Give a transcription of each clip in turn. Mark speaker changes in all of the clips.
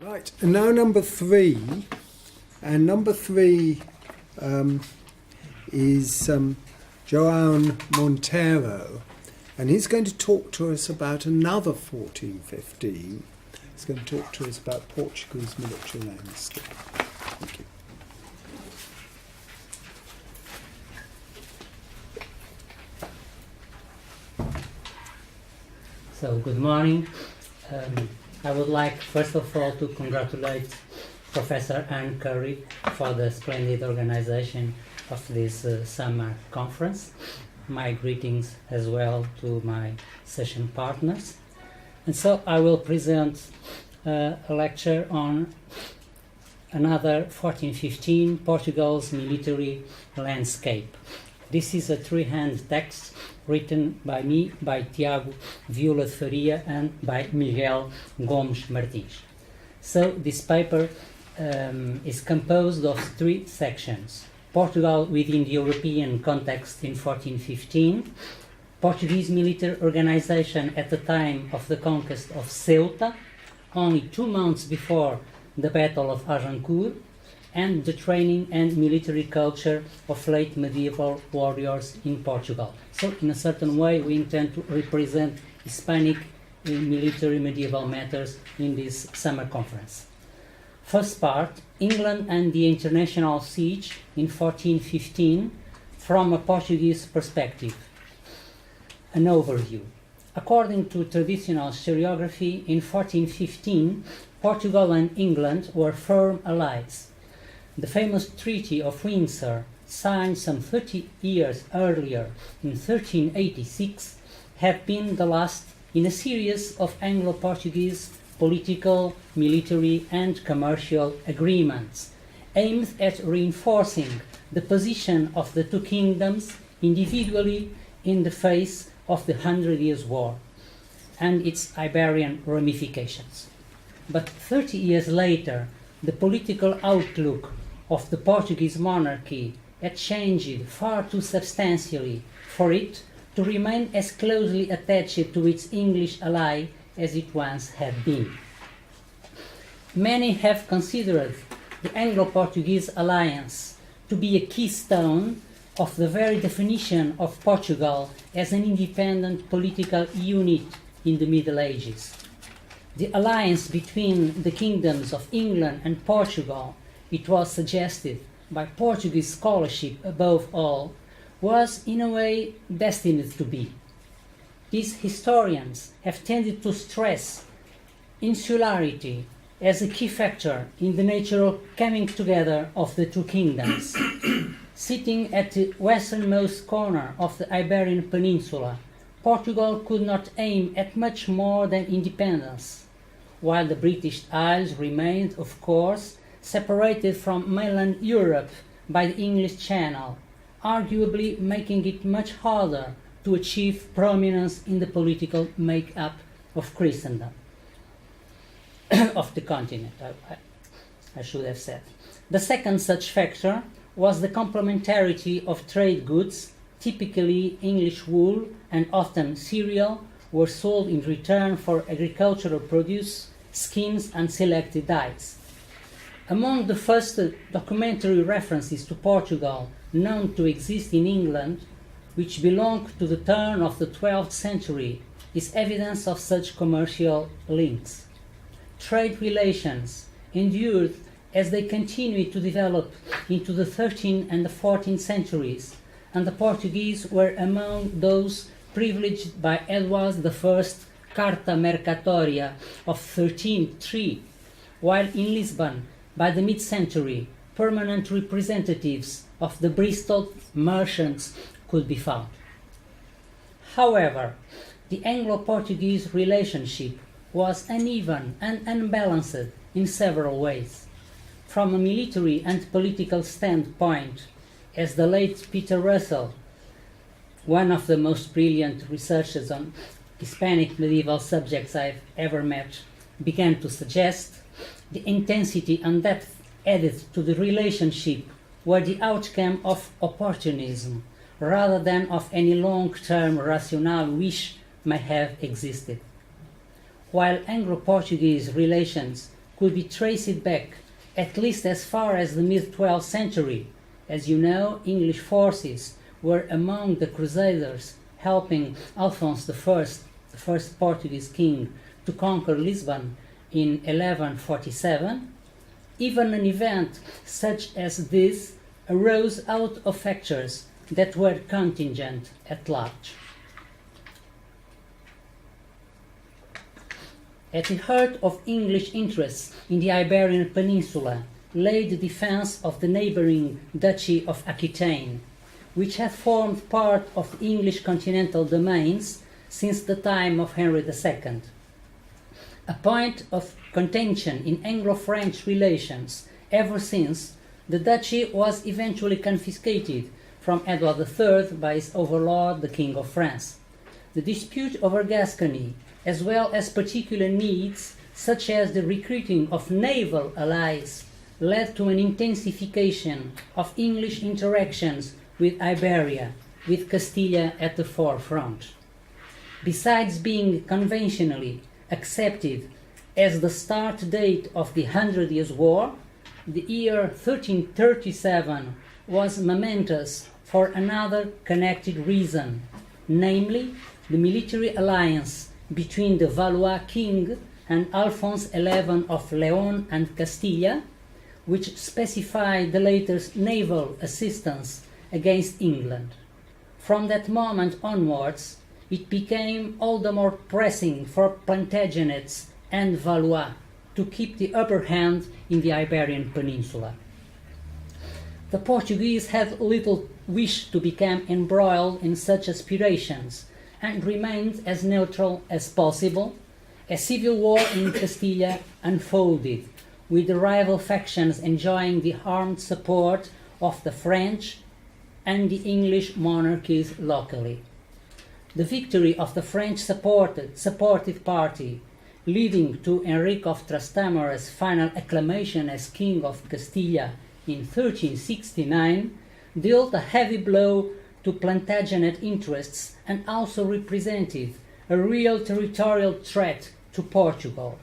Speaker 1: Right, and now number three, and number three is João Monteiro, and he's going to talk to us about another 1415. He's going to talk to us about Portugal's military landscape. Thank you.
Speaker 2: So, good morning. I would like, first of all, to congratulate Professor Anne Curry for the splendid organization of this summer conference. My greetings as well to my session partners. And so I will present a lecture on another 1415, Portugal's military landscape. This is a three-hand text written by me, by Tiago Viola de Faria, and by Miguel Gomes Martins. So this paper is composed of three sections: Portugal within the European context in 1415, Portuguese military organization at the time of the conquest of Ceuta, only 2 months before the Battle of Agincourt, and the training and military culture of late medieval warriors in Portugal. So, in a certain way, we intend to represent Hispanic military medieval matters in this summer conference. First part, England and the international siege in 1415 from a Portuguese perspective. An overview. According to traditional historiography, in 1415, Portugal and England were firm allies. The famous Treaty of Windsor, signed some 30 years earlier in 1386, had been the last in a series of Anglo-Portuguese political, military and commercial agreements aimed at reinforcing the position of the two kingdoms individually in the face of the 100 Years' War and its Iberian ramifications. But 30 years later, the political outlook of the Portuguese monarchy had changed far too substantially for it to remain as closely attached to its English ally as it once had been. Many have considered the Anglo-Portuguese alliance to be a keystone of the very definition of Portugal as an independent political unit in the Middle Ages. The alliance between the kingdoms of England and Portugal, it was suggested by Portuguese scholarship above all, was in a way destined to be. These historians have tended to stress insularity as a key factor in the natural coming together of the two kingdoms. Sitting at the westernmost corner of the Iberian Peninsula, Portugal could not aim at much more than independence, while the British Isles remained, of course, separated from mainland Europe by the English Channel, arguably making it much harder to achieve prominence in the political make-up of Christendom, of the continent, I should have said. The second such factor was the complementarity of trade goods. Typically English wool and often cereal were sold in return for agricultural produce, skins and selected dyes. Among the first documentary references to Portugal known to exist in England, which belong to the turn of the 12th century, is evidence of such commercial links. Trade relations endured as they continued to develop into the 13th and the 14th centuries, and the Portuguese were among those privileged by Edward I's Carta Mercatoria of 1303, while in Lisbon, by the mid-century, permanent representatives of the Bristol merchants could be found. However, the Anglo-Portuguese relationship was uneven and unbalanced in several ways. From a military and political standpoint, as the late Peter Russell, one of the most brilliant researchers on Hispanic medieval subjects I've ever met, began to suggest, the intensity and depth added to the relationship were the outcome of opportunism rather than of any long-term rational wish may have existed. While Anglo-Portuguese relations could be traced back at least as far as the mid-12th century. As you know, English forces were among the Crusaders helping Alphonse I, the first Portuguese king, to conquer Lisbon in 1147. Even an event such as this arose out of factors that were contingent at large. At the heart of English interests in the Iberian Peninsula lay the defense of the neighboring Duchy of Aquitaine, which had formed part of the English continental domains since the time of Henry II. A point of contention in Anglo-French relations ever since, the duchy was eventually confiscated from Edward III by his overlord, the King of France. The dispute over Gascony, as well as particular needs such as the recruiting of naval allies, led to an intensification of English interactions with Iberia, with Castilla at the forefront. Besides being conventionally accepted as the start date of the Hundred Years' War, the year 1337 was momentous for another connected reason, namely the military alliance between the Valois king and Alphonse XI of Leon and Castilla, which specified the latter's naval assistance against England. From that moment onwards, it became all the more pressing for Plantagenets and Valois to keep the upper hand in the Iberian Peninsula. The Portuguese had little wish to become embroiled in such aspirations and remained as neutral as possible. A civil war in Castilla unfolded, with the rival factions enjoying the armed support of the French and the English monarchies locally. The victory of the French supportive party, leading to Enrique of Trastamara's final acclamation as King of Castilla in 1369, dealt a heavy blow to Plantagenet interests and also represented a real territorial threat to Portugal.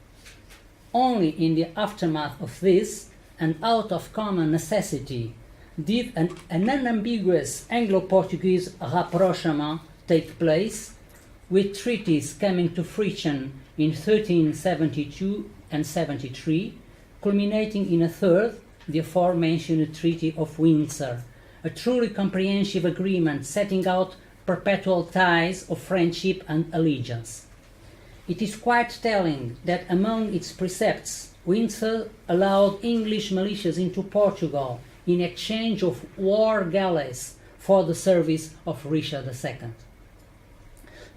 Speaker 2: Only in the aftermath of this, and out of common necessity, did an unambiguous Anglo-Portuguese rapprochement take place, with treaties coming to fruition in 1372 and 73, culminating in a third, the aforementioned Treaty of Windsor, a truly comprehensive agreement setting out perpetual ties of friendship and allegiance. It is quite telling that among its precepts, Windsor allowed English militias into Portugal in exchange of war galleys for the service of Richard II.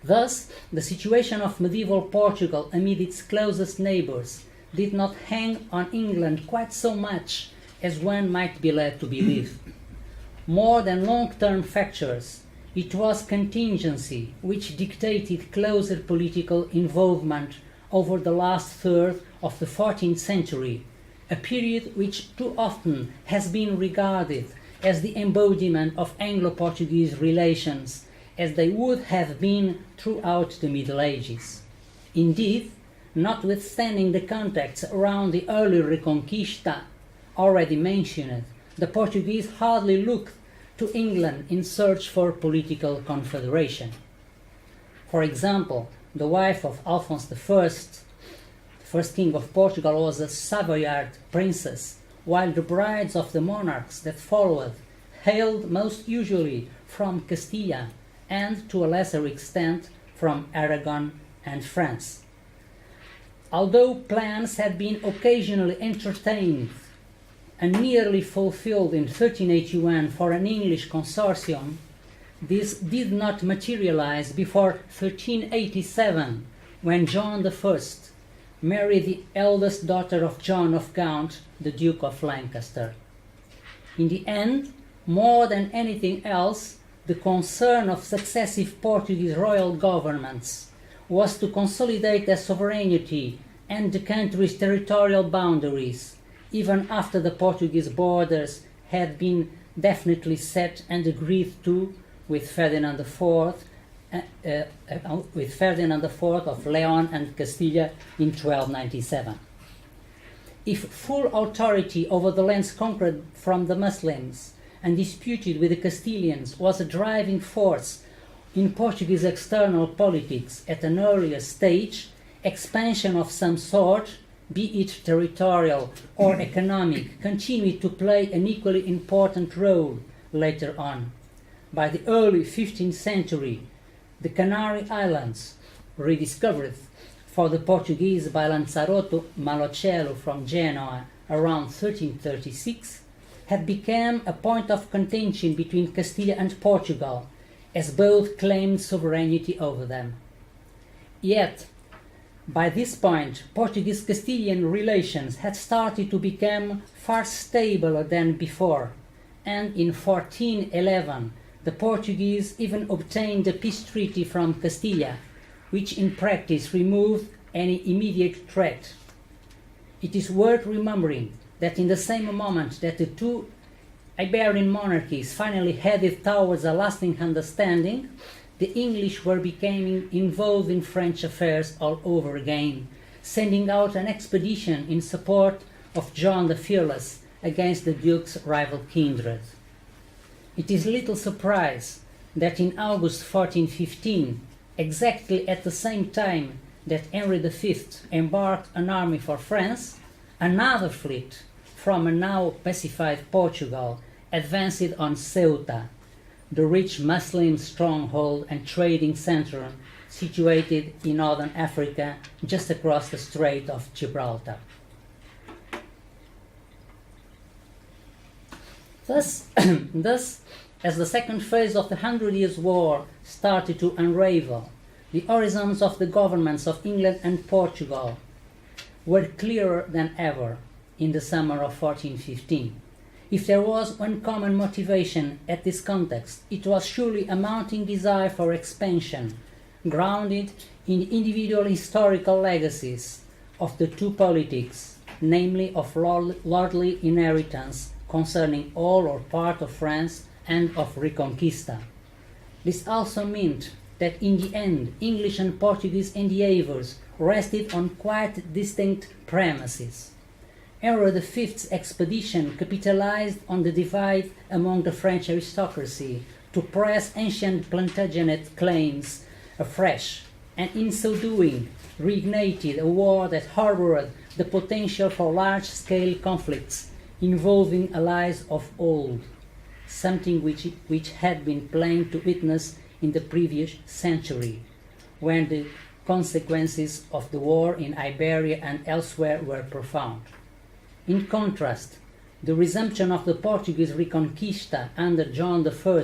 Speaker 2: Thus, the situation of medieval Portugal amid its closest neighbours did not hang on England quite so much as one might be led to believe. More than long-term factors, it was contingency which dictated closer political involvement over the last third of the 14th century, a period which too often has been regarded as the embodiment of Anglo-Portuguese relations, as they would have been throughout the Middle Ages. Indeed, notwithstanding the contacts around the early Reconquista already mentioned, the Portuguese hardly looked to England in search for political confederation. For example, the wife of Alphonse I, the first king of Portugal, was a Savoyard princess, while the brides of the monarchs that followed hailed most usually from Castilla and, to a lesser extent, from Aragon and France. Although plans had been occasionally entertained and nearly fulfilled in 1381 for an English consortium, this did not materialize before 1387, when John I married the eldest daughter of John of Gaunt, the Duke of Lancaster. In the end, more than anything else, the concern of successive Portuguese royal governments was to consolidate their sovereignty and the country's territorial boundaries, even after the Portuguese borders had been definitely set and agreed to with Ferdinand IV of Leon and Castilla in 1297. if full authority over the lands conquered from the Muslims and disputed with the Castilians was a driving force in Portuguese external politics at an earlier stage, expansion of some sort, be it territorial or economic, continued to play an equally important role later on. By the early 15th century, the Canary Islands, rediscovered for the Portuguese by Lanzarote Malocello from Genoa around 1336, had become a point of contention between Castile and Portugal, as both claimed sovereignty over them. Yet, by this point, Portuguese-Castilian relations had started to become far stabler than before, and in 1411 the Portuguese even obtained a peace treaty from Castilla, which in practice removed any immediate threat. It is worth remembering that in the same moment that the two Iberian monarchies finally headed towards a lasting understanding, the English were becoming involved in French affairs all over again, sending out an expedition in support of John the Fearless against the Duke's rival kindred. It is little surprise that in August 1415, exactly at the same time that Henry V embarked an army for France, another fleet from a now pacified Portugal advanced on Ceuta, the rich Muslim stronghold and trading center situated in northern Africa just across the Strait of Gibraltar. Thus, as the second phase of the 100 Years' War started to unravel, the horizons of the governments of England and Portugal were clearer than ever in the summer of 1415. If there was one common motivation at this context, it was surely a mounting desire for expansion, grounded in the individual historical legacies of the two politics, namely of lordly inheritance concerning all or part of France and of Reconquista. This also meant that in the end, English and Portuguese endeavours rested on quite distinct premises. Henry V's expedition capitalized on the divide among the French aristocracy to press ancient Plantagenet claims afresh, and in so doing reignited a war that harbored the potential for large-scale conflicts involving allies of old, something which had been plain to witness in the previous century, when the consequences of the war in Iberia and elsewhere were profound. In contrast, the resumption of the Portuguese Reconquista under John I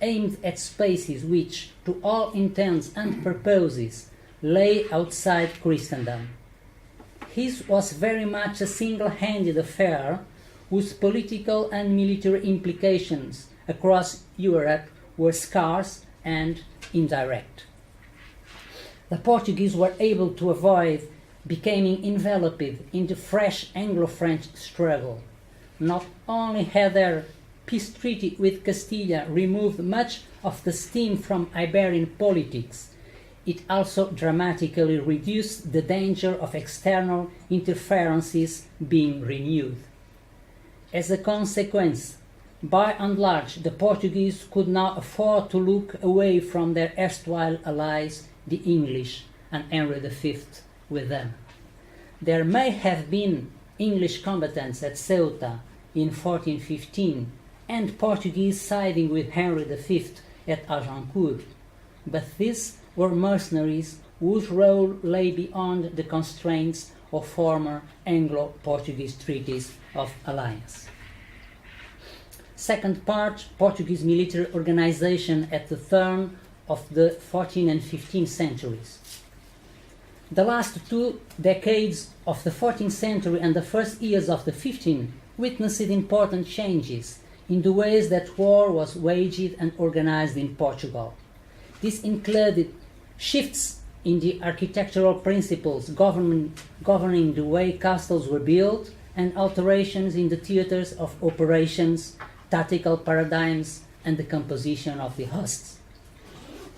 Speaker 2: aimed at spaces which, to all intents and purposes, lay outside Christendom. His was very much a single-handed affair whose political and military implications across Europe were scarce and indirect. The Portuguese were able to avoid becoming enveloped in the fresh Anglo-French struggle. Not only had their peace treaty with Castilla removed much of the steam from Iberian politics, it also dramatically reduced the danger of external interferences being renewed. As a consequence, by and large, the Portuguese could now afford to look away from their erstwhile allies, the English, and Henry V with them. There may have been English combatants at Ceuta in 1415 and Portuguese siding with Henry V at Agincourt, but these were mercenaries whose role lay beyond the constraints of former Anglo-Portuguese treaties of alliance. Second part, Portuguese military organization at the turn of the 14th and 15th centuries. The last 2 decades of the 14th century and the first years of the 15th witnessed important changes in the ways that war was waged and organized in Portugal. This included shifts in the architectural principles governing the way castles were built and alterations in the theaters of operations, tactical paradigms, and the composition of the hosts.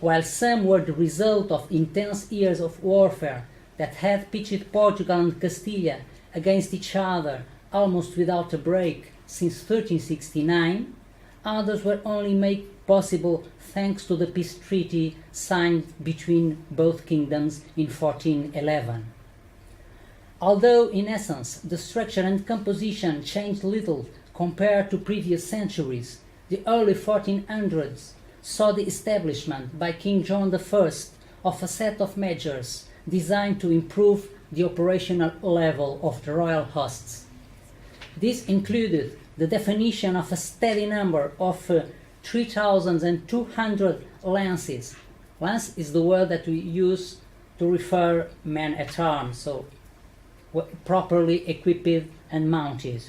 Speaker 2: While some were the result of intense years of warfare that had pitched Portugal and Castilla against each other almost without a break since 1369, others were only made possible thanks to the peace treaty signed between both kingdoms in 1411. Although in essence the structure and composition changed little compared to previous centuries, the early 1400s saw the establishment by King John I of a set of measures designed to improve the operational level of the royal hosts. This included the definition of a steady number of 3,200 lances. Lance is the word that we use to refer men at arms, so properly equipped and mounted.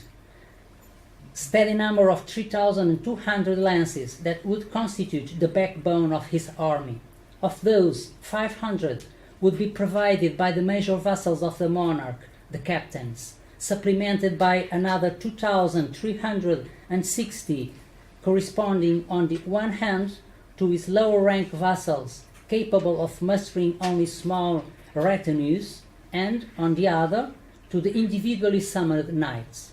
Speaker 2: Steady number of 3,200 lances that would constitute the backbone of his army. Of those, 500 would be provided by the major vassals of the monarch, the captains, supplemented by another 2,360 corresponding on the one hand to his lower rank vassals capable of mustering only small retinues, and on the other to the individually summoned knights.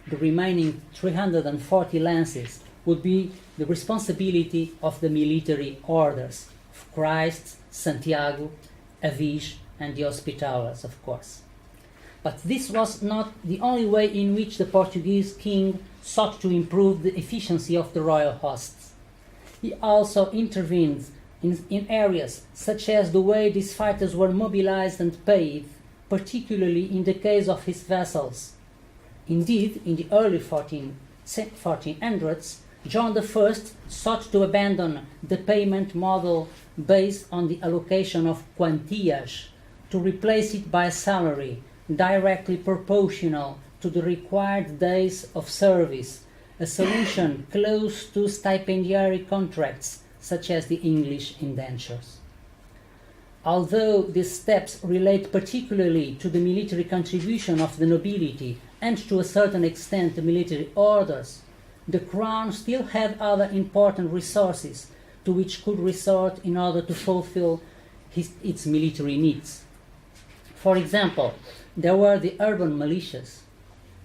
Speaker 2: The remaining 340 lances would be the responsibility of the military orders of Christ, Santiago, Aviz, and the Hospitallers, of course. But this was not the only way in which the Portuguese king sought to improve the efficiency of the royal hosts. He also intervened in areas such as the way these fighters were mobilized and paid, particularly in the case of his vassals. Indeed, in the early 1400s, John I sought to abandon the payment model based on the allocation of quantias to replace it by a salary directly proportional to the required days of service, a solution close to stipendiary contracts such as the English indentures. Although these steps relate particularly to the military contribution of the nobility and to a certain extent the military orders, the crown still had other important resources to which could resort in order to fulfill its military needs. For example, there were the urban militias,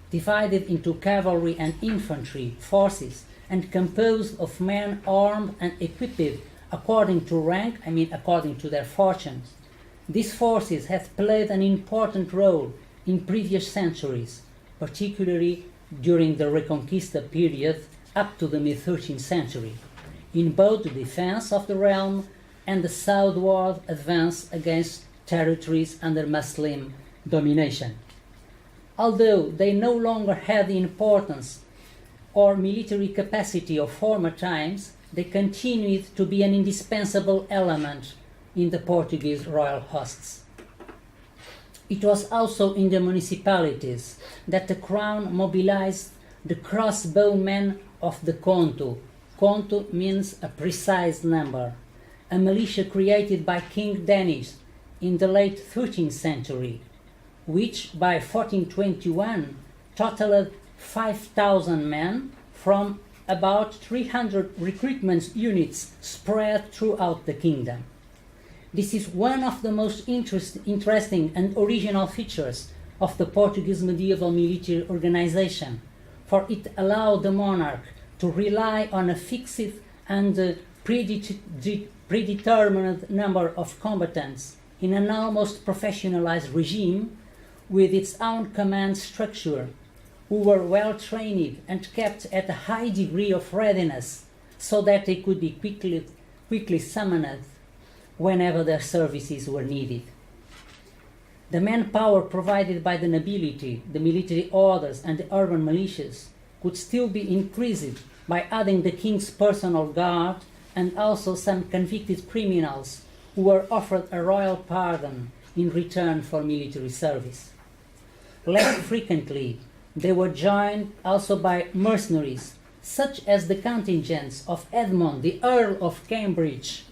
Speaker 2: divided into cavalry and infantry forces and composed of men armed and equipped according to rank, according to their fortunes. These forces have played an important role in previous centuries, particularly during the Reconquista period up to the mid-13th century, in both the defense of the realm and the southward advance against territories under Muslim domination. Although they no longer had the importance or military capacity of former times, they continued to be an indispensable element in the Portuguese royal hosts. It was also in the municipalities that the crown mobilized the crossbowmen of the conto. Conto means a precise number, a militia created by King Denis in the late 13th century, which by 1421 totaled 5,000 men from about 300 recruitment units spread throughout the kingdom. This is one of the most interesting and original features of the Portuguese medieval military organization, for it allowed the monarch to rely on a fixed and predetermined number of combatants in an almost professionalized regime with its own command structure, who were well trained and kept at a high degree of readiness so that they could be quickly summoned whenever their services were needed. The manpower provided by the nobility, the military orders, and the urban militias could still be increased by adding the king's personal guard and also some convicted criminals who were offered a royal pardon in return for military service. Less frequently, they were joined also by mercenaries, such as the contingents of Edmund, the Earl of Cambridge,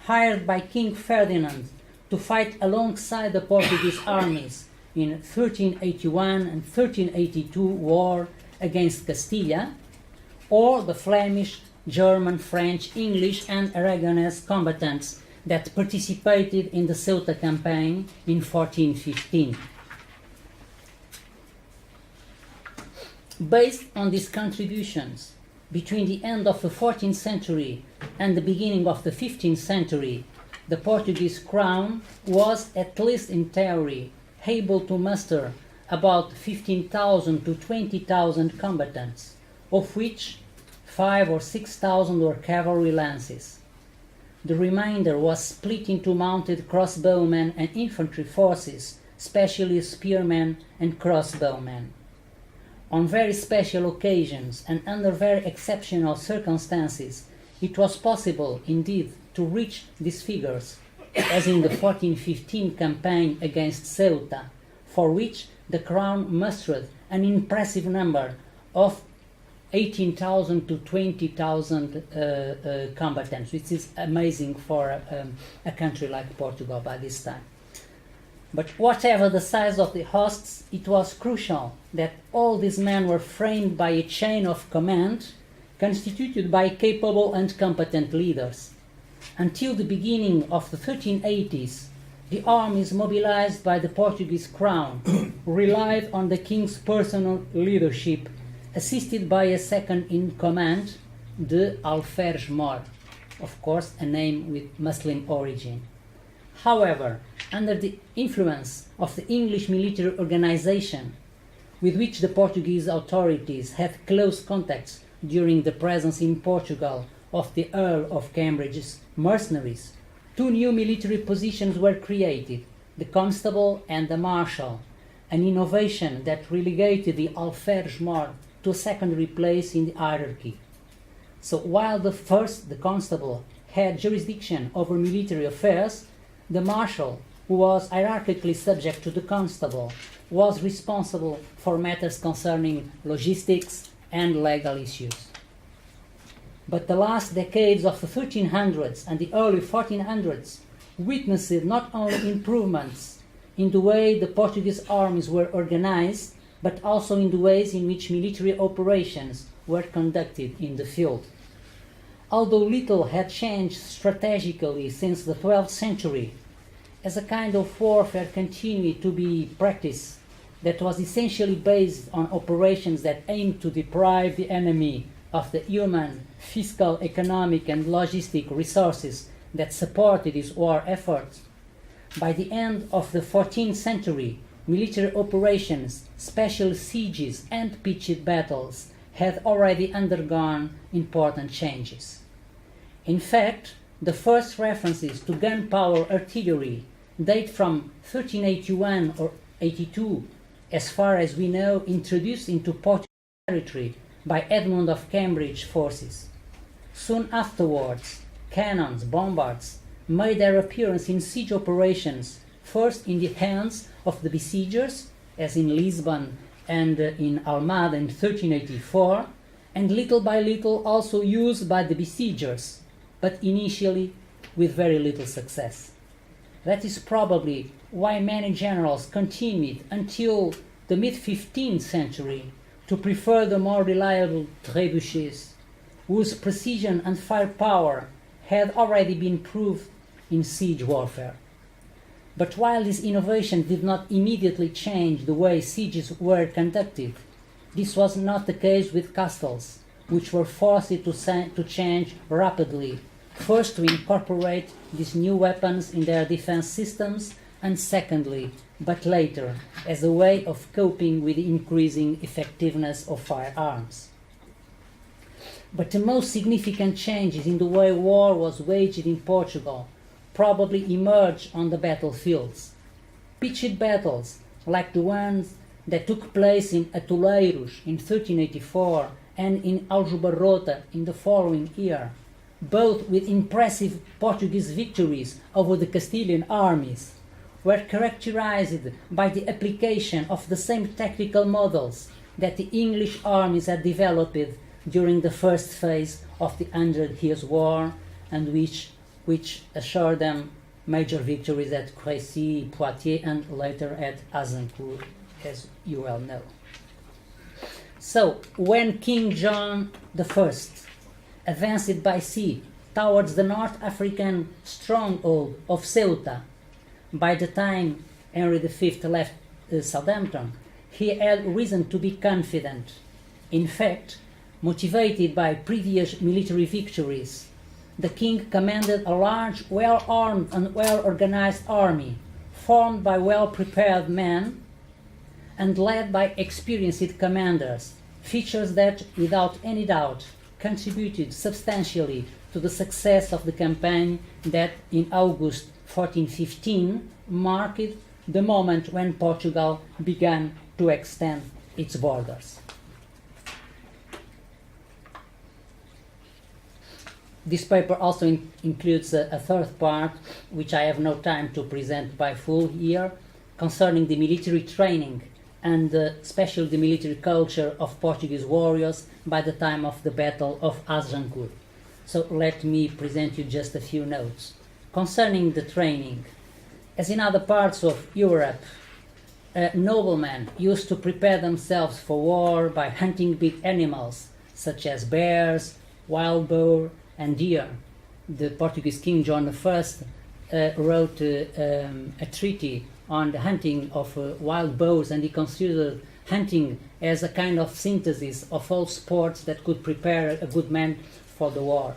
Speaker 2: hired by King Ferdinand to fight alongside the Portuguese armies in 1381 and 1382 war against Castilla, or the Flemish, German, French, English, and Aragonese combatants that participated in the Ceuta campaign in 1415. Based on these contributions, between the end of the 14th century and the beginning of the 15th century, the Portuguese crown was, at least in theory, able to muster about 15,000 to 20,000 combatants, of which 5,000 or 6,000 were cavalry lances. The remainder was split into mounted crossbowmen and infantry forces, especially spearmen and crossbowmen. On very special occasions and under very exceptional circumstances, it was possible, indeed, to reach these figures, as in the 1415 campaign against Ceuta, for which the crown mustered an impressive number of 18,000 to 20,000 combatants, which is amazing for a country like Portugal by this time. But whatever the size of the hosts, it was crucial that all these men were framed by a chain of command constituted by capable and competent leaders. Until the beginning of the 1380s, the armies mobilized by the Portuguese crown relied on the king's personal leadership, assisted by a second in command, the Alferes-Mor, of course a name with Muslim origin. However, under the influence of the English military organization, with which the Portuguese authorities had close contacts during the presence in Portugal of the Earl of Cambridge's mercenaries, two new military positions were created, the Constable and the Marshal, an innovation that relegated the Alferes-Mor to a secondary place in the hierarchy. So while the first, the Constable, had jurisdiction over military affairs, the Marshal, who was hierarchically subject to the Constable, was responsible for matters concerning logistics and legal issues. But the last decades of the 1300s and the early 1400s witnessed not only improvements in the way the Portuguese armies were organized, but also in the ways in which military operations were conducted in the field. Although little had changed strategically since the 12th century, as a kind of warfare continued to be practiced that was essentially based on operations that aimed to deprive the enemy of the human, fiscal, economic, and logistic resources that supported his war efforts. By the end of the 14th century, military operations, special sieges, and pitched battles had already undergone important changes. In fact, the first references to gunpowder artillery date from 1381 or 82, as far as we know, introduced into Portuguese territory by Edmund of Cambridge forces. Soon afterwards, cannons, bombards, made their appearance in siege operations, first in the hands of the besiegers, as in Lisbon and in Almada in 1384, and little by little also used by the besiegers, but initially with very little success. That is probably why many generals continued until the mid-15th century to prefer the more reliable trebuchets, whose precision and firepower had already been proved in siege warfare. But while this innovation did not immediately change the way sieges were conducted, this was not the case with castles, which were forced to change rapidly, first to incorporate these new weapons in their defense systems, and secondly, but later, as a way of coping with the increasing effectiveness of firearms. But the most significant changes in the way war was waged in Portugal probably emerged on the battlefields. Pitched battles, like the ones that took place in Atoleiros in 1384 and in Aljubarrota in the following year, both with impressive Portuguese victories over the Castilian armies, were characterized by the application of the same tactical models that the English armies had developed during the first phase of the 100 Years' War, and which assured them major victories at Crécy, Poitiers, and later at Agincourt, as you well know. So, when King John I advanced by sea towards the North African stronghold of Ceuta, by the time Henry V left Southampton, he had reason to be confident In fact, motivated by previous military victories, the king commanded a large, well-armed and well-organized army, formed by well-prepared men and led by experienced commanders, features that, without any doubt, contributed substantially to the success of the campaign that, in August 1415, marked the moment when Portugal began to extend its borders. This paper also includes a third part, which I have no time to present by full here, concerning the military training and especially the military culture of Portuguese warriors by the time of the Battle of Agincourt. So let me present you just a few notes. Concerning the training, as in other parts of Europe, noblemen used to prepare themselves for war by hunting big animals, such as bears, wild boar, and deer. The Portuguese King John I wrote a treaty on the hunting of wild boars, and he considered hunting as a kind of synthesis of all sports that could prepare a good man for the war.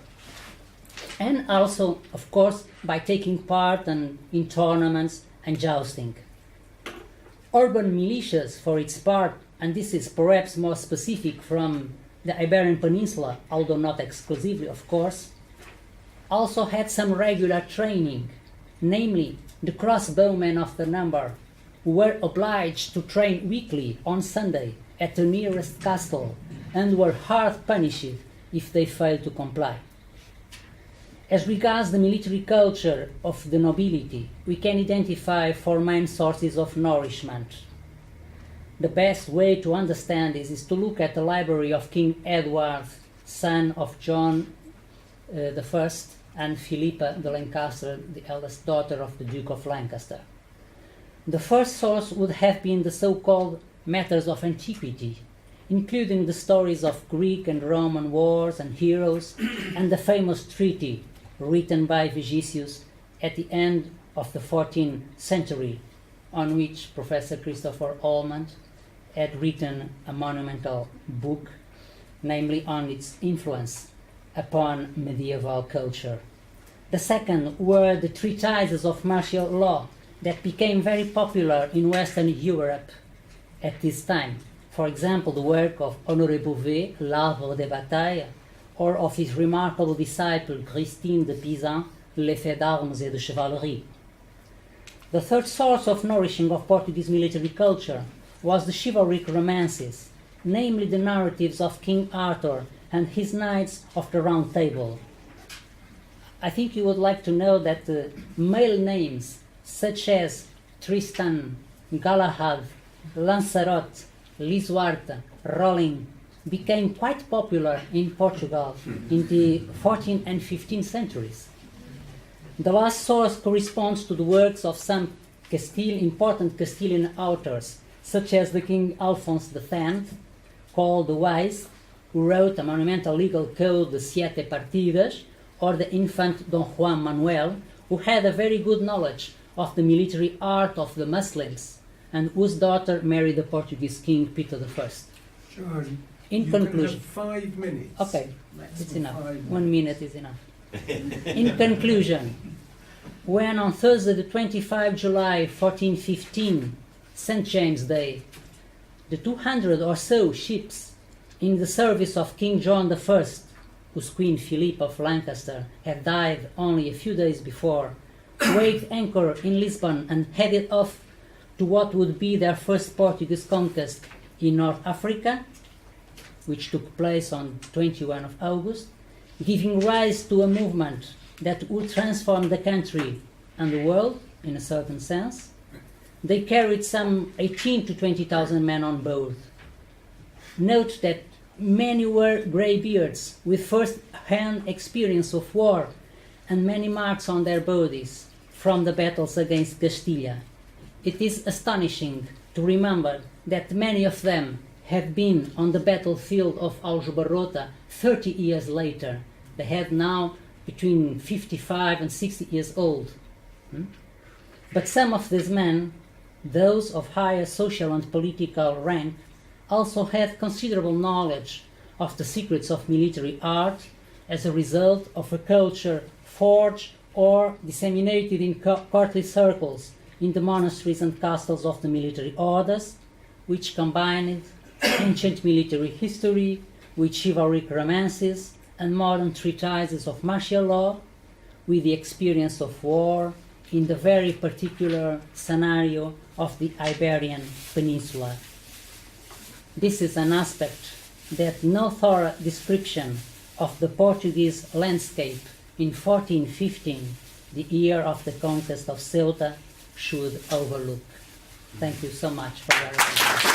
Speaker 2: And also, of course, by taking part in tournaments and jousting. Urban militias, for its part, and this is perhaps more specific from the Iberian Peninsula, although not exclusively, of course, also had some regular training, namely the crossbowmen of the number, who were obliged to train weekly on Sunday at the nearest castle and were hard punished if they failed to comply. As regards the military culture of the nobility, we can identify four main sources of nourishment. The best way to understand this is to look at the library of King Edward, son of John I and Philippa de Lancaster, the eldest daughter of the Duke of Lancaster. The first source would have been the so-called matters of antiquity, including the stories of Greek and Roman wars and heroes, and the famous treaty written by Vigisius at the end of the 14th century, on which Professor Christopher Allman had written a monumental book, namely on its influence upon medieval culture. The second were the treatises of martial law that became very popular in Western Europe at this time. For example, the work of Honoré Beauvais, L'Arbre des Batailles, or of his remarkable disciple Christine de Pizan, Les Faits d'Armes et de Chevalerie. The third source of nourishing of Portuguese military culture was the chivalric romances, namely the narratives of King Arthur and his Knights of the Round Table. I think you would like to know that male names such as Tristan, Galahad, Lancelot, Lisuarte, Roland became quite popular in Portugal in the 14th and 15th centuries. The last source corresponds to the works of some important Castilian authors, such as the King Alphonse X, called the Wise, who wrote a monumental legal code, the Siete Partidas, or the infant Don Juan Manuel, who had a very good knowledge of the military art of the Muslims, and whose daughter married the Portuguese King Peter I.
Speaker 1: John,
Speaker 2: In conclusion,
Speaker 1: can have 5 minutes.
Speaker 2: Okay,
Speaker 1: Maximum
Speaker 2: it's enough.
Speaker 1: 5 minutes.
Speaker 2: 1 minute is enough. In conclusion, when on Thursday the 25 July 1415, St. James Day, the 200 or so ships in the service of King John I, whose Queen Philippa of Lancaster had died only a few days before, weighed anchor in Lisbon and headed off to what would be their first Portuguese conquest in North Africa, which took place on 21 of August, giving rise to a movement that would transform the country and the world, in a certain sense. They carried some 18 to 20,000 men on board. Note that many were greybeards with first-hand experience of war and many marks on their bodies from the battles against Castilla. It is astonishing to remember that many of them have been on the battlefield of Aljubarrota 30 years later. They had now between 55 and 60 years old. But some of these men, those of higher social and political rank, also had considerable knowledge of the secrets of military art as a result of a culture forged or disseminated in courtly circles in the monasteries and castles of the military orders, which combined ancient military history with chivalric romances and modern treatises of martial law, with the experience of war in the very particular scenario of the Iberian Peninsula. This is an aspect that no thorough description of the Portuguese landscape in 1415, the year of the conquest of Ceuta, should overlook. Thank you so much for your attention.